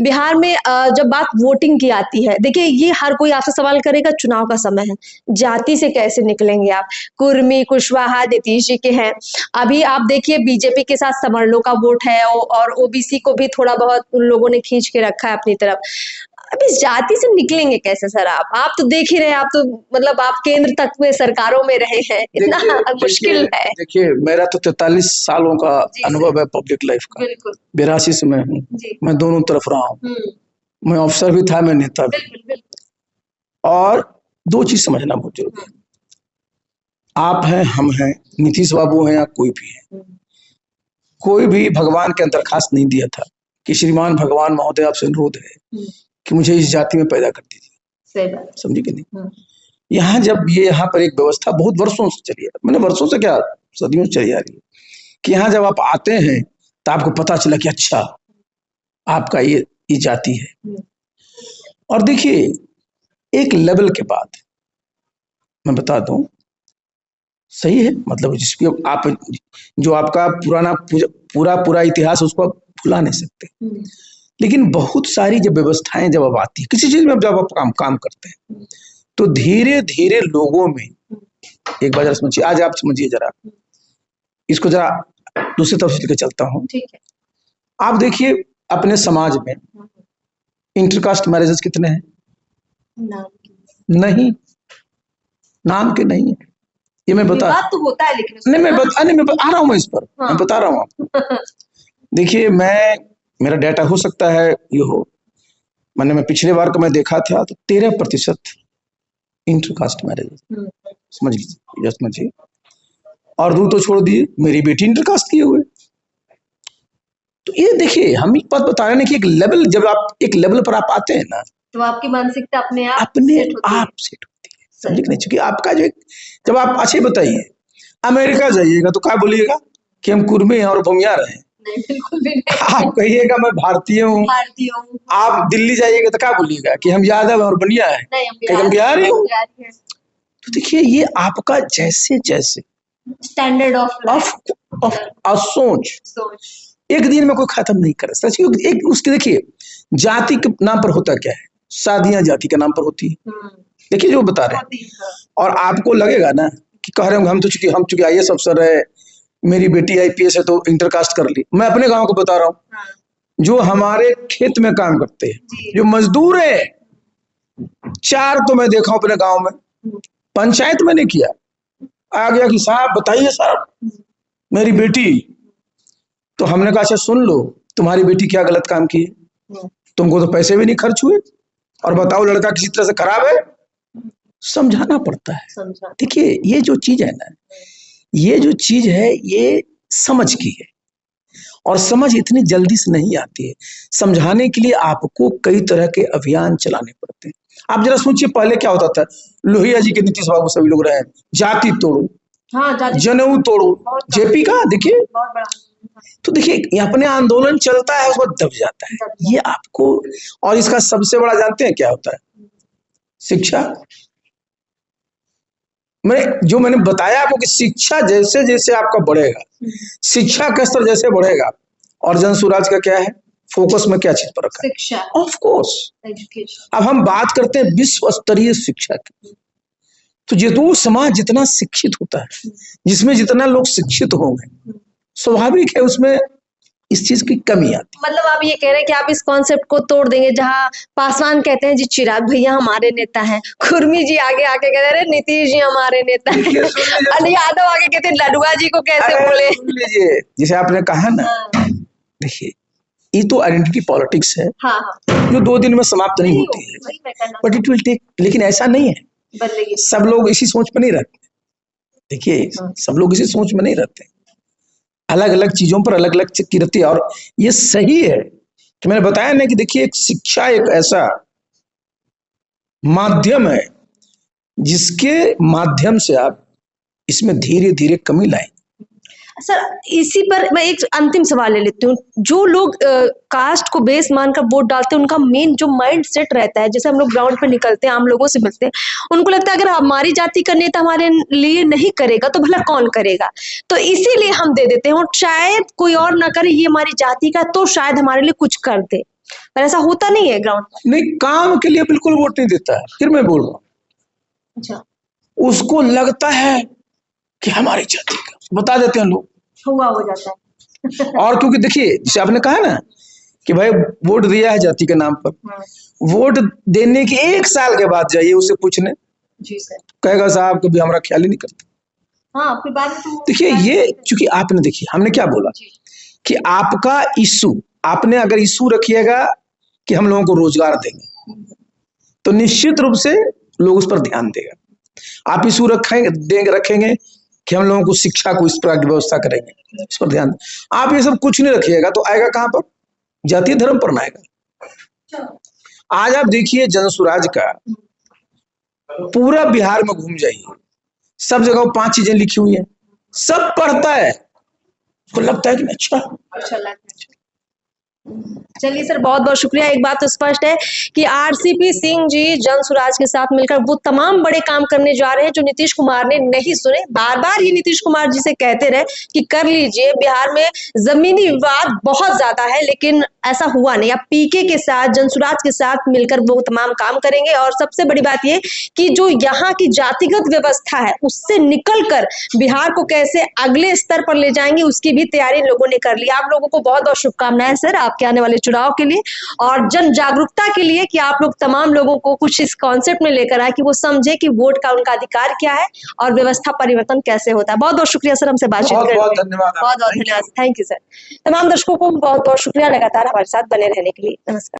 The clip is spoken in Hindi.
बिहार में जब बात वोटिंग की आती है, देखिए ये हर कोई आपसे सवाल करेगा, चुनाव का समय है, जाति से कैसे निकलेंगे आप? कुर्मी, कुशवाहा, नीतीश जी के हैं। अभी आप देखिए बीजेपी के साथ सवर्णों का वोट है और ओबीसी को भी थोड़ा बहुत उन लोगों ने खींच के रखा है अपनी तरफ। अब इस जाति से निकलेंगे कैसे सर आप? आप तो देख ही रहे हैं, आप तो मतलब आप केंद्र तक में सरकारों में रहे हैं, इतना मुश्किल है। देखिए मेरा तो 43 सालों का जी अनुभव है पब्लिक लाइफ का। बिल्कुल 82 से मैं हूँ, जी। मैं दोनों तरफ रहा हूँ। मैं अफसर भी था, मैं नेता भी। बिल्कुल और दो चीज समझना बहुत जरूरी है, आप हैं, हम हैं, नीतीश बाबू हैं या कोई भी है, कोई भी भगवान के अंदर खास नहीं दिया था कि श्रीमान भगवान महोदय आपसे अनुरोध है कि मुझे इस जाति में पैदा कर दीजिए। सही बात, समझी कि नहीं? यहाँ जब ये यहाँ पर एक व्यवस्था बहुत वर्षों से चली है, मैंने वर्षों से क्या सदियों से चली आ रही है कि यहाँ जब आप आते हैं तो आपको पता चला कि अच्छा आपका ये जाति है। और देखिए एक लेवल के बाद मैं बता दूं, सही है, मतलब जिसपे आप जो आपका पूरा इतिहास उसको आप भुला नहीं सकते, लेकिन बहुत सारी जब व्यवस्थाएं जब अब आती है किसी चीज में, जब आप काम करते हैं तो धीरे धीरे लोगों में, एक बार जरा समझिए, आज आप समझिए जरा इसको, जरा दूसरी तरफ से लेकर चलता हूँ। आप देखिए अपने समाज में इंटरकास्ट मैरिजेस कितने हैं? नहीं, नाम के नहीं है। ये मैं बता तो होता है, लेकिन नहीं मैं आ रहा हूँ, मैं इस पर मैं बता रहा हूँ आपको। देखिए मेरा डाटा हो सकता है ये हो, मैं पिछले बार का मैं देखा था तो 13% इंटरकास्ट मैरिज, समझ लीजिए, जस्ट समझिए। और दूर तो छोड़ दिए, मेरी बेटी इंटरकास्ट किए हुए। तो ये देखिए हम एक बात बता रहे हैं कि एक लेवल, जब आप एक लेवल पर आप आते हैं ना तो आपकी मानसिकता अपने आप सेट होती है, समझ नहीं चुकी आपका जो जब आप अच्छे बताइए अमेरिका जाइएगा तो क्या बोलिएगा कि हम कुर्मी हैं और भूमियार हैं? नहीं, बिल्कुल भी नहीं। आप कहिएगा मैं भारतीय हूँ। आप दिल्ली जाइएगा तो क्या बोलिएगा कि हम यादव और बनिया है? हम बिहारी हूँ। तो देखिए ये आपका जैसे जैसे स्टैंडर्ड ऑफ सोच एक दिन में कोई खत्म नहीं कर सकता। एक उसके देखिए जाति के नाम पर होता क्या है, शादियां जाति के नाम पर होती है। देखिए जो बता रहे हैं, और आपको लगेगा ना कि कह रहे होंगे हम चूंकि IAS अफसर है, मेरी बेटी IPS है तो इंटरकास्ट कर ली। मैं अपने गांव को बता रहा हूँ, जो हमारे खेत में काम करते हैं, जो मजदूर है, 4 तो मैं देखा हूं अपने गांव में, पंचायत में नहीं किया, आ गया कि साहब बताइए साहब मेरी बेटी, तो हमने कहा अच्छा सुन लो, तुम्हारी बेटी क्या गलत काम की है? तुमको तो पैसे भी नहीं खर्च हुए, और बताओ लड़का किसी तरह से खराब है। समझाना पड़ता है। देखिए ये जो चीज है ना, ये जो चीज है ये समझ की है, और समझ इतनी जल्दी से नहीं आती है। समझाने के लिए आपको कई तरह के अभियान चलाने पड़ते हैं। आप जरा सोचिए पहले क्या होता था, लोहिया जी के, नीतीश बाबू सभी लोग रहे, जाति तोड़ो, जनेऊ तोड़ो, JP का देखिए। तो देखिए अपने आंदोलन चलता है, उसको दब जाता है ये आपको। और इसका सबसे बड़ा जानते हैं क्या होता है? शिक्षा। मैंने बताया आपको कि शिक्षा जैसे जैसे आपका बढ़ेगा, शिक्षा का स्तर जैसे बढ़ेगा, और जन स्वराज का क्या है फोकस में, क्या चीज पर रखा है? शिक्षा, ऑफ कोर्स एजुकेशन। अब हम बात करते हैं विश्व स्तरीय शिक्षा की, तो जो समाज जितना शिक्षित होता है, जिसमें जितना लोग शिक्षित होंगे, स्वाभाविक है उसमें इस चीज की कमी आती। मतलब आप ये कह रहे हैं कि आप इस कॉन्सेप्ट को तोड़ देंगे, जहां पासवान कहते हैं जी चिराग भैया हमारे नेता हैं, खुरमी जी आगे आके कहते हैं नीतीश जी हमारे नेता हैं, अली यादव आगे कहते हैं लडुआ जी को कैसे बोले। सुन लीजिए, जैसे आपने कहा ना, देखिए ये तो आइडेंटिटी पॉलिटिक्स है, जो 2 दिन में समाप्त नहीं होती है, बट इट विल टेक। लेकिन ऐसा नहीं है, सब लोग इसी सोच में नहीं रहते। देखिए सब लोग इसी सोच में नहीं रहते, अलग अलग चीजों पर अलग अलग की रहती है। और ये सही है कि मैंने बताया ना कि देखिए शिक्षा एक ऐसा माध्यम है जिसके माध्यम से आप इसमें धीरे धीरे कमी लाएं। सर इसी पर मैं एक अंतिम सवाल ले लेती हूँ। जो लोग कास्ट को बेस मानकर वोट डालते हैं, उनका मेन जो माइंड सेट रहता है, जैसे हम लोग ग्राउंड पे निकलते हैं, आम लोगों से मिलते हैं, उनको लगता है अगर हमारी जाति का नेता हमारे लिए नहीं करेगा तो भला कौन करेगा, तो इसीलिए हम दे देते हैं, और शायद कोई और ना करे, ये हमारी जाति का तो शायद हमारे लिए कुछ कर दे। पर ऐसा होता नहीं है ग्राउंड पर। नहीं, काम के लिए बिल्कुल वोट नहीं देता है। फिर मैं बोल रहा हूँ, अच्छा, उसको लगता है कि हमारी जाति का, बता देते हैं लोग, हुआ हो जाता है। और क्योंकि देखिए, जैसे आपने कहा ना कि भाई वोट दिया है जाति के नाम पर, वोट देने के 1 साल के बाद जाइए उसे पूछने, जी सर। कहेगा साहब कभी हमारा ख्याल ही नहीं करता। हाँ, फिर बाद में तो देखिए, ये चूंकि आपने, देखिए हमने क्या बोला कि आपका इशू, आपने अगर इशू रखिएगा कि हम लोगों को रोजगार देंगे, तो निश्चित रूप से लोग उस पर ध्यान देगा। आप इशू रखेंगे कि हम लोगों को शिक्षा को इस प्रकार की व्यवस्था करेंगे, इस पर ध्यान। आप ये सब कुछ नहीं रखिएगा तो आएगा कहां पर? जातीय धर्म पर ना आएगा। आज आप देखिए जनसुराज का पूरा बिहार में घूम जाइए, सब जगह 5 चीजें लिखी हुई हैं, सब पढ़ता है, उसको लगता है कि अच्छा लगता है। चलिए सर, बहुत बहुत शुक्रिया। एक बात तो स्पष्ट है कि आरसीपी सिंह जी जनसुराज के साथ मिलकर वो तमाम बड़े काम करने जा रहे हैं जो नीतीश कुमार ने नहीं सुने। बार बार ये नीतीश कुमार जी से कहते रहे कि कर लीजिए, बिहार में जमीनी विवाद बहुत ज्यादा है, लेकिन ऐसा हुआ नहीं। अब पीके के साथ, जनसुराज के साथ मिलकर वो तमाम काम करेंगे। और सबसे बड़ी बात ये कि जो यहाँ की जातिगत व्यवस्था है उससे निकलकर बिहार को कैसे अगले स्तर पर ले जाएंगे उसकी भी तैयारी लोगों ने कर ली। आप लोगों को बहुत बहुत शुभकामनाएं सर आपके आने वाले चुनाव के लिए और जन जागरूकता के लिए, कि आप लोग तमाम लोगों को कुछ इस कॉन्सेप्ट में लेकर आए कि वो समझे कि वोट का उनका अधिकार क्या है और व्यवस्था परिवर्तन कैसे होता है। बहुत बहुत शुक्रिया सर हमसे बातचीत करने के लिए। बहुत धन्यवाद। बहुत बहुत धन्यवाद। Thank you sir. तमाम दर्शकों को बहुत बहुत शुक्रिया लगातार हमारे साथ बने रहने के लिए। नमस्कार।